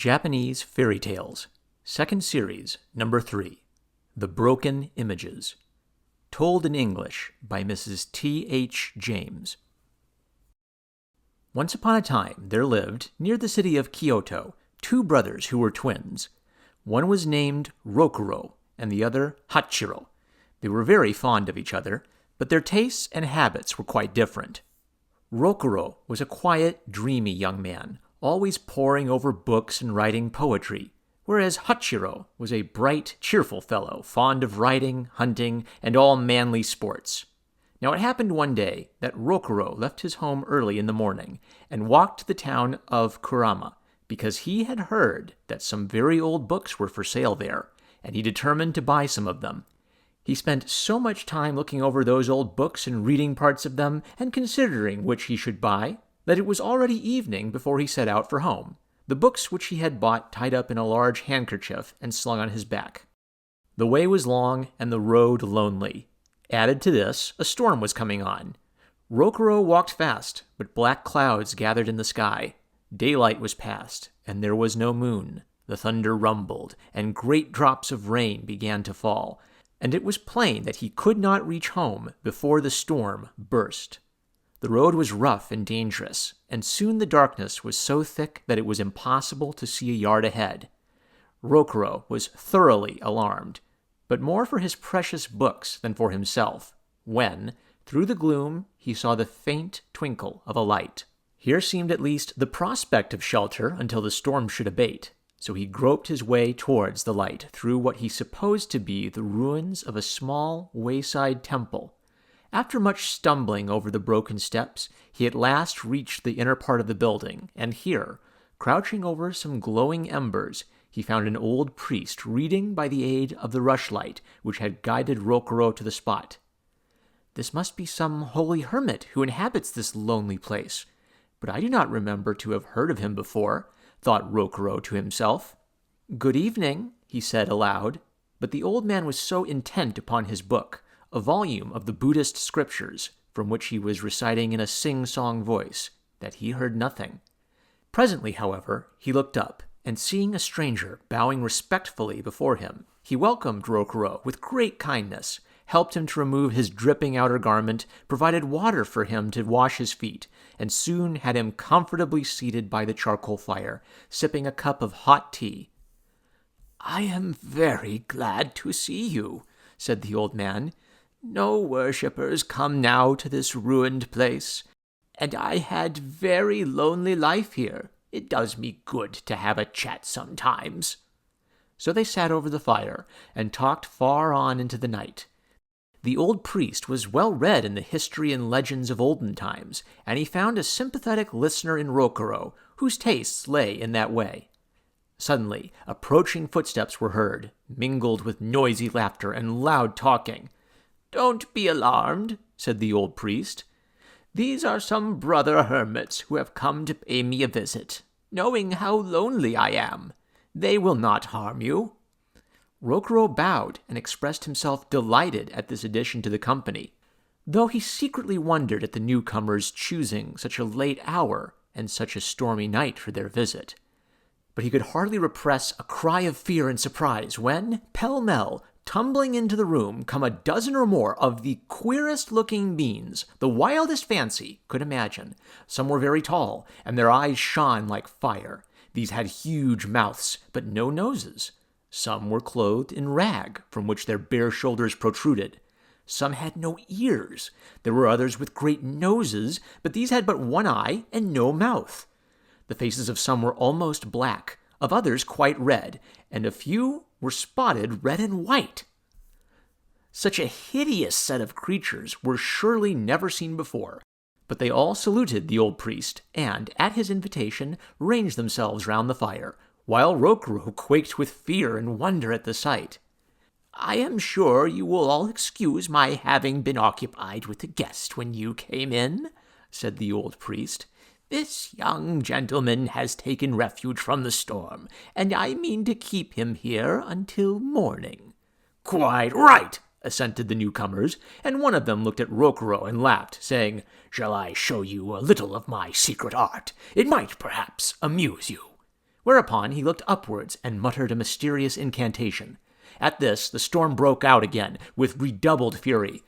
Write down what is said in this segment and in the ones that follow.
Japanese Fairy Tales, Second Series, Number 3, The Broken Images. Told in English by Mrs. T. H. James. Once upon a time there lived, near the city of Kyoto, two brothers who were twins. One was named Rokuro, and the other Hachiro. They were very fond of each other, but their tastes and habits were quite different. Rokuro was a quiet, dreamy young man, always poring over books and writing poetry, whereas Hachiro was a bright, cheerful fellow, fond of riding, hunting, and all manly sports. Now it happened one day that Rokuro left his home early in the morning and walked to the town of Kurama because he had heard that some very old books were for sale there, and he determined to buy some of them. He spent so much time looking over those old books and reading parts of them and considering which he should buy that it was already evening before he set out for home, the books which he had bought tied up in a large handkerchief and slung on his back. The way was long and the road lonely. Added to this, a storm was coming on. Rokuro walked fast, but black clouds gathered in the sky. Daylight was past, and there was no moon. The thunder rumbled, and great drops of rain began to fall, and it was plain that he could not reach home before the storm burst. The road was rough and dangerous, and soon the darkness was so thick that it was impossible to see a yard ahead. Rokuro was thoroughly alarmed, but more for his precious books than for himself, when, through the gloom, he saw the faint twinkle of a light. Here seemed at least the prospect of shelter until the storm should abate, so he groped his way towards the light through what he supposed to be the ruins of a small wayside temple. After much stumbling over the broken steps, he at last reached the inner part of the building, and here, crouching over some glowing embers, he found an old priest reading by the aid of the rushlight which had guided Rokuro to the spot. "This must be some holy hermit who inhabits this lonely place, but I do not remember to have heard of him before," thought Rokuro to himself. "Good evening," he said aloud, but the old man was so intent upon his book, a volume of the Buddhist scriptures, from which he was reciting in a sing-song voice, that he heard nothing. Presently, however, he looked up, and seeing a stranger bowing respectfully before him, he welcomed Rokuro with great kindness, helped him to remove his dripping outer garment, provided water for him to wash his feet, and soon had him comfortably seated by the charcoal fire, sipping a cup of hot tea. "I am very glad to see you," said the old man. "No worshippers come now to this ruined place, and I had very lonely life here. It does me good to have a chat sometimes." So they sat over the fire and talked far on into the night. The old priest was well read in the history and legends of olden times, and he found a sympathetic listener in Rokuro, whose tastes lay in that way. Suddenly, approaching footsteps were heard, mingled with noisy laughter and loud talking. "Don't be alarmed," said the old priest. "These are some brother hermits who have come to pay me a visit, knowing how lonely I am. They will not harm you." Rokuro bowed and expressed himself delighted at this addition to the company, though he secretly wondered at the newcomers choosing such a late hour and such a stormy night for their visit. But he could hardly repress a cry of fear and surprise when, pell-mell, tumbling into the room come a dozen or more of the queerest-looking beings the wildest fancy could imagine. Some were very tall, and their eyes shone like fire. These had huge mouths, but no noses. Some were clothed in rag, from which their bare shoulders protruded. Some had no ears. There were others with great noses, but these had but one eye and no mouth. The faces of some were almost black, of others quite red, and a few were spotted red and white. Such a hideous set of creatures were surely never seen before, but they all saluted the old priest, and, at his invitation, ranged themselves round the fire, while Rokuro quaked with fear and wonder at the sight. "I am sure you will all excuse my having been occupied with a guest when you came in," said the old priest. "This young gentleman has taken refuge from the storm, and I mean to keep him here until morning." "Quite right," assented the newcomers, and one of them looked at Rokuro and laughed, saying, "Shall I show you a little of my secret art? It might perhaps amuse you." Whereupon he looked upwards and muttered a mysterious incantation. At this, the storm broke out again, with redoubled fury.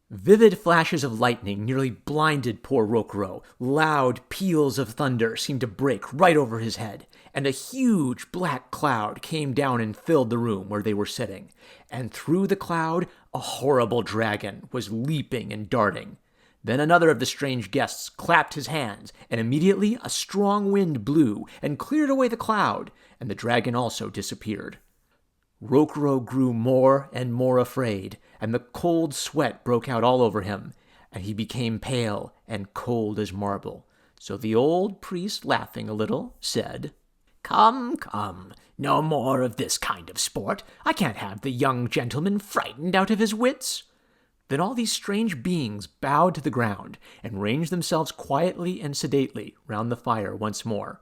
Vivid flashes of lightning nearly blinded poor Rokurou. Loud peals of thunder seemed to break right over his head, and a huge black cloud came down and filled the room where they were sitting. And through the cloud, a horrible dragon was leaping and darting. Then another of the strange guests clapped his hands, and immediately a strong wind blew and cleared away the cloud, and the dragon also disappeared. Rokurou grew more and more afraid, and the cold sweat broke out all over him, and he became pale and cold as marble. So the old priest, laughing a little, said, "Come, come, no more of this kind of sport. I can't have the young gentleman frightened out of his wits." Then all these strange beings bowed to the ground and ranged themselves quietly and sedately round the fire once more.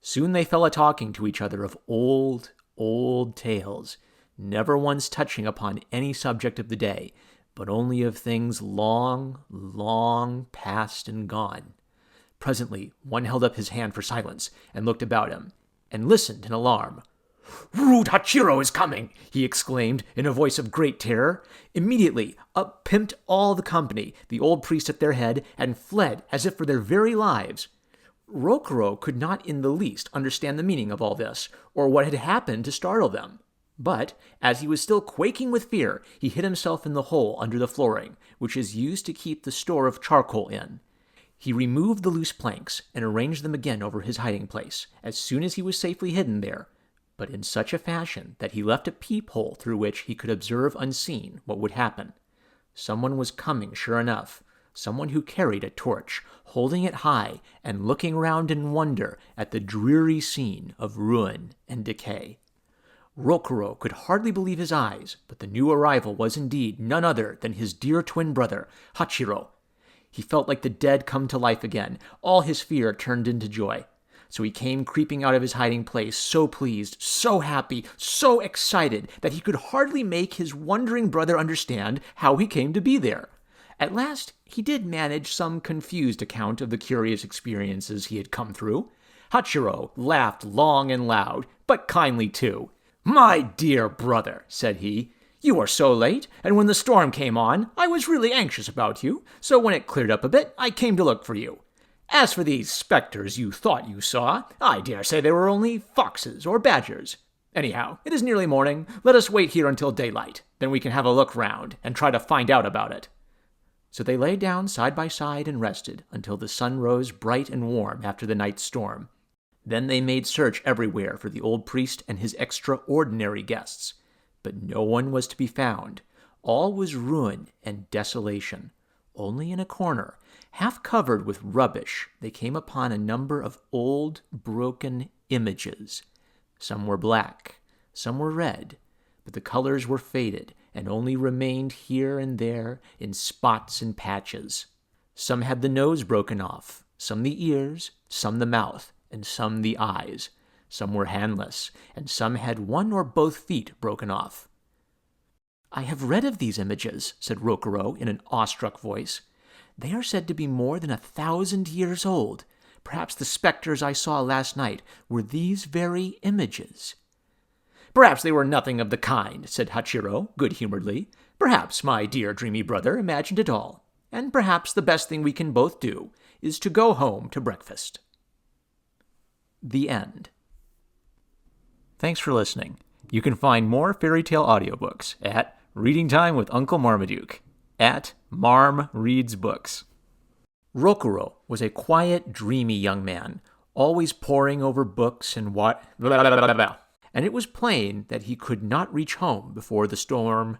Soon they fell a-talking to each other of old tales, never once touching upon any subject of the day, but only of things long past and gone. Presently, one held up his hand for silence and looked about him, and listened in alarm. "Rude Hachiro is coming!" he exclaimed in a voice of great terror. Immediately, up pimped all the company, the old priest at their head, and fled as if for their very lives. Rokurou could not in the least understand the meaning of all this, or what had happened to startle them. But, as he was still quaking with fear, he hid himself in the hole under the flooring, which is used to keep the store of charcoal in. He removed the loose planks and arranged them again over his hiding place, as soon as he was safely hidden there, but in such a fashion that he left a peephole through which he could observe unseen what would happen. Someone was coming, sure enough, someone who carried a torch, holding it high and looking round in wonder at the dreary scene of ruin and decay. Rokurou could hardly believe his eyes, but the new arrival was indeed none other than his dear twin brother, Hachiro. He felt like the dead come to life again, all his fear turned into joy. So he came creeping out of his hiding place, so pleased, so happy, so excited, that he could hardly make his wondering brother understand how he came to be there. At last, he did manage some confused account of the curious experiences he had come through. Hachiro laughed long and loud, but kindly too. "My dear brother," said he, "you are so late, and when the storm came on, I was really anxious about you, so when it cleared up a bit, I came to look for you. As for these specters you thought you saw, I dare say they were only foxes or badgers. Anyhow, it is nearly morning. Let us wait here until daylight. Then we can have a look round and try to find out about it." So they lay down side by side and rested until the sun rose bright and warm after the night's storm. Then they made search everywhere for the old priest and his extraordinary guests. But no one was to be found. All was ruin and desolation. Only in a corner, half covered with rubbish, they came upon a number of old, broken images. Some were black, some were red, but the colors were faded and only remained here and there in spots and patches. Some had the nose broken off, some the ears, some the mouth, and some the eyes. Some were handless, and some had one or both feet broken off. "I have read of these images," said Rokurou in an awestruck voice. "They are said to be more than 1,000 years old. Perhaps the specters I saw last night were these very images." "Perhaps they were nothing of the kind," said Hachiro good-humoredly. "Perhaps my dear dreamy brother imagined it all. And perhaps the best thing we can both do is to go home to breakfast." The end. Thanks for listening. You can find more fairy tale audiobooks at Reading Time with Uncle Marmaduke at Marm Reads Books. Rokurou was a quiet, dreamy young man, always poring over books and and it was plain that he could not reach home before the storm